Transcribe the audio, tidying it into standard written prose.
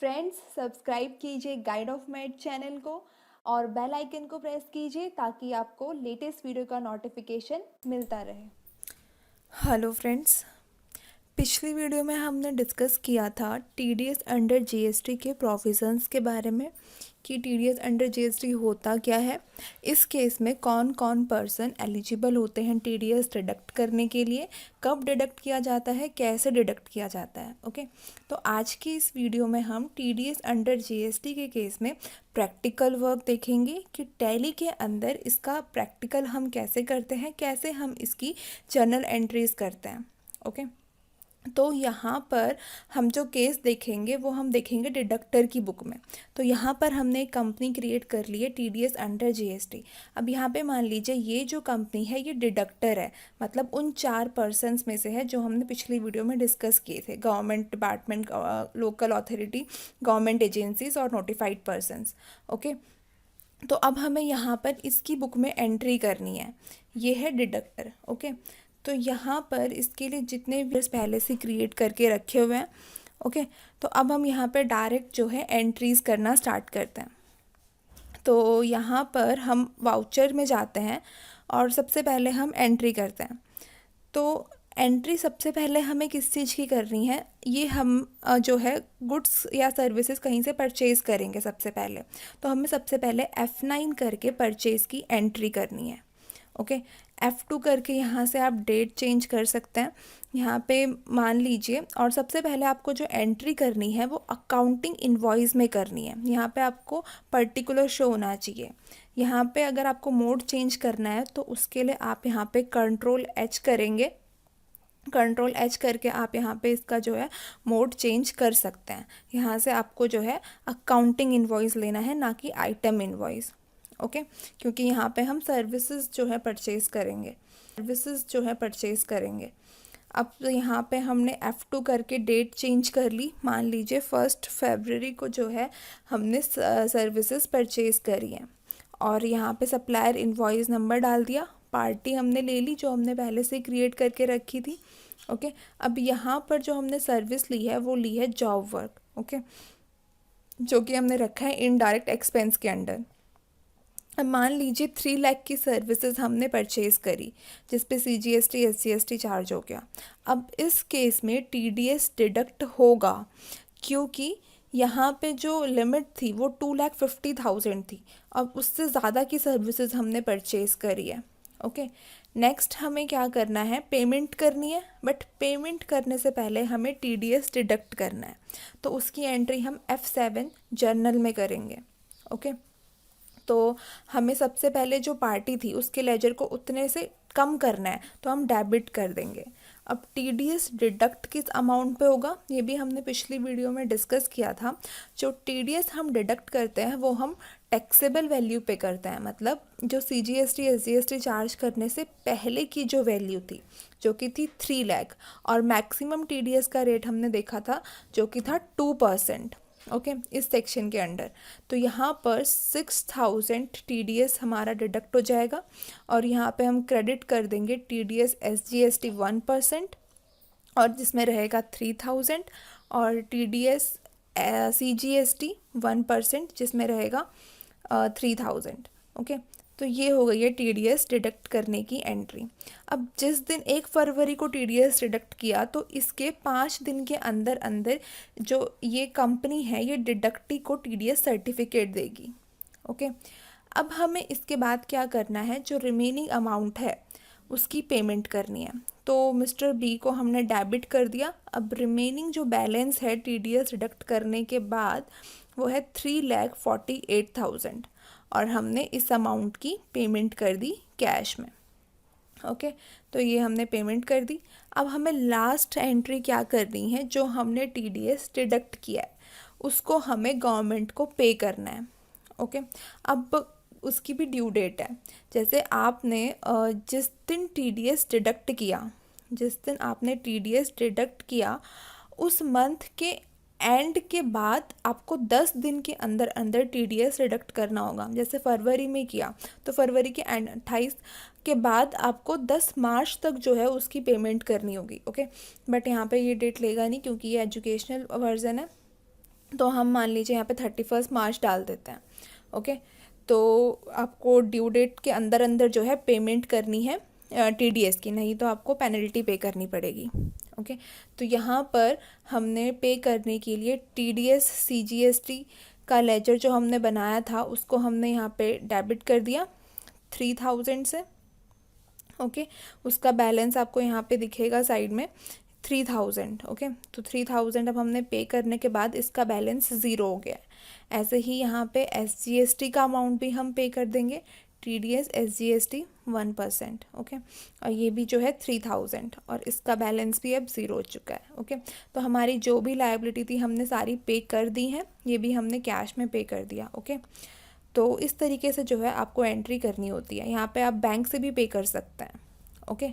Friends subscribe कीजिए guide of math channel को और बेल आइकन को प्रेस कीजिए ताकि आपको लेटेस्ट वीडियो का नोटिफिकेशन मिलता रहे। Hello friends. पिछली वीडियो में हमने डिस्कस किया था टीडीएस अंडर जीएसटी के प्रोविजंस के बारे में कि टीडीएस अंडर जीएसटी होता क्या है, इस केस में कौन कौन पर्सन एलिजिबल होते हैं टीडीएस डिडक्ट करने के लिए, कब डिडक्ट किया जाता है, कैसे डिडक्ट किया जाता है। ओके, तो आज की इस वीडियो में हम टीडीएस अंडर जीएसटी के केस में प्रैक्टिकल वर्क देखेंगे कि टैली के अंदर इसका प्रैक्टिकल हम कैसे करते हैं, कैसे हम इसकी जर्नल एंट्रीज करते हैं। ओके, तो यहाँ पर हम जो केस देखेंगे वो हम देखेंगे डिडक्टर की बुक में। तो यहाँ पर हमने एक कंपनी क्रिएट कर ली है टीडीएस अंडर जीएसटी। अब यहाँ पे मान लीजिए ये जो कंपनी है ये डिडक्टर है, मतलब उन 4 पर्सनस में से है जो हमने पिछली वीडियो में डिस्कस किए थे, government department, local authority, government agencies और नोटिफाइड पर्सनस। ओके, तो अब हमें यहाँ पर इसकी बुक में एंट्री करनी है, ये है डिडक्टर। ओके, तो यहाँ पर इसके लिए जितने भी पहले से क्रिएट करके रखे हुए हैं। ओके, तो अब हम यहाँ पर डायरेक्ट जो है एंट्रीज़ करना स्टार्ट करते हैं। तो यहाँ पर हम वाउचर में जाते हैं और सबसे पहले हम एंट्री करते हैं। तो एंट्री सबसे पहले हमें किस चीज़ की करनी है, ये हम जो है गुड्स या सर्विसेज कहीं से परचेज़ करेंगे सबसे पहले। तो हमें सबसे पहले F9 करके परचेज़ की एंट्री करनी है। ओके, F2 करके यहाँ से आप डेट चेंज कर सकते हैं यहाँ पे मान लीजिए। और सबसे पहले आपको जो एंट्री करनी है वो अकाउंटिंग इनवॉइस में करनी है। यहाँ पे आपको पर्टिकुलर शो होना चाहिए। यहाँ पे अगर आपको मोड चेंज करना है तो उसके लिए आप यहाँ पे Ctrl+H करेंगे। Ctrl+H करके आप यहाँ पे इसका जो है मोड चेंज कर सकते हैं। यहाँ से आपको जो है अकाउंटिंग इनवॉइस लेना है, ना कि आइटम इनवॉइस। ओके, क्योंकि यहाँ पे हम सर्विसेज जो है परचेज़ करेंगे। अब तो यहाँ पे हमने F2 करके डेट चेंज कर ली। मान लीजिए 1 फरवरी को जो है हमने सर्विसेज परचेज़ करी हैं और यहाँ पे सप्लायर इनवॉइस नंबर डाल दिया, पार्टी हमने ले ली जो हमने पहले से क्रिएट करके रखी थी। ओके, अब यहाँ पर जो हमने सर्विस ली है वो ली है जॉब वर्क। ओके, जो कि हमने रखा है इनडायरेक्ट एक्सपेंस के अंडर। अब मान लीजिए 3 लाख की सर्विसेज हमने परचेज़ करी जिस पे CGST SGST चार्ज हो गया। अब इस केस में TDS डिडक्ट होगा क्योंकि यहाँ पे जो लिमिट थी वो 2,50,000 थी। अब उससे ज़्यादा की सर्विसेज हमने परचेज़ करी है। ओके, नेक्स्ट हमें क्या करना है, पेमेंट करनी है। बट पेमेंट करने से पहले हमें TDS डिडक्ट करना है, तो उसकी एंट्री हम F7 जर्नल में करेंगे। ओके, तो हमें सबसे पहले जो पार्टी थी उसके लेजर को उतने से कम करना है, तो हम डेबिट कर देंगे। अब TDS डिडक्ट किस अमाउंट पे होगा ये भी हमने पिछली वीडियो में डिस्कस किया था। जो TDS हम डिडक्ट करते हैं वो हम टैक्सेबल वैल्यू पे करते हैं, मतलब जो CGST SGST चार्ज करने से पहले की जो वैल्यू थी जो कि थी 3 लाख, और मैक्सिमम TDS का रेट हमने देखा था जो कि था 2%। ओके, इस सेक्शन के अंडर तो यहाँ पर 6,000 TDS हमारा डिडक्ट हो जाएगा और यहाँ पे हम क्रेडिट कर देंगे TDS SGST 1% और जिसमें रहेगा 3,000, और TDS CGST 1% जिसमें रहेगा 3,000। ओके, तो ये हो गई है TDS डिडक्ट करने की एंट्री। अब जिस दिन 1 फरवरी को TDS डिडक्ट किया तो इसके 5 दिन के अंदर अंदर जो ये कंपनी है ये डिडक्टी को TDS सर्टिफिकेट देगी। ओके, अब हमें इसके बाद क्या करना है, जो रिमेनिंग अमाउंट है उसकी पेमेंट करनी है। तो मिस्टर B को हमने डेबिट कर दिया। अब रिमेनिंग जो बैलेंस है TDS डिडक्ट करने के बाद वो है 3,48,000 और हमने इस अमाउंट की पेमेंट कर दी कैश में। ओके, तो ये हमने पेमेंट कर दी। अब हमें लास्ट एंट्री क्या करनी है, जो हमने TDS डिडक्ट किया है उसको हमें गवर्नमेंट को पे करना है। ओके, अब उसकी भी ड्यू डेट है। जैसे आपने जिस दिन TDS डिडक्ट किया उस मंथ के एंड के बाद आपको 10 दिन के अंदर अंदर TDS डिडक्ट करना होगा। जैसे फरवरी में किया तो फरवरी के एंड 28 के बाद आपको 10 मार्च तक जो है उसकी पेमेंट करनी होगी। ओके, बट यहाँ पे ये डेट लेगा नहीं क्योंकि ये एजुकेशनल वर्जन है। तो हम मान लीजिए यहाँ पे 31 मार्च डाल देते हैं। ओके, तो आपको ड्यू डेट के अंदर अंदर जो है पेमेंट करनी है TDS की, नहीं तो आपको पेनल्टी पे करनी पड़ेगी। ओके, तो यहाँ पर हमने पे करने के लिए TDS CGST का लेजर जो हमने बनाया था उसको हमने यहाँ पे डेबिट कर दिया 3000 से। ओके, उसका बैलेंस आपको यहाँ पे दिखेगा साइड में 3000। ओके, तो 3000 अब हमने पे करने के बाद इसका बैलेंस ज़ीरो हो गया है। ऐसे ही यहाँ पे SGST का अमाउंट भी हम पे कर देंगे, TDS SGST 1%। ओके, और ये भी जो है 3000 और इसका बैलेंस भी अब ज़ीरो हो चुका है। ओके, तो हमारी जो भी लायबिलिटी थी हमने सारी पे कर दी हैं, ये भी हमने कैश में पे कर दिया। ओके, तो इस तरीके से जो है आपको एंट्री करनी होती है। यहाँ पे आप बैंक से भी पे कर सकते हैं। ओके।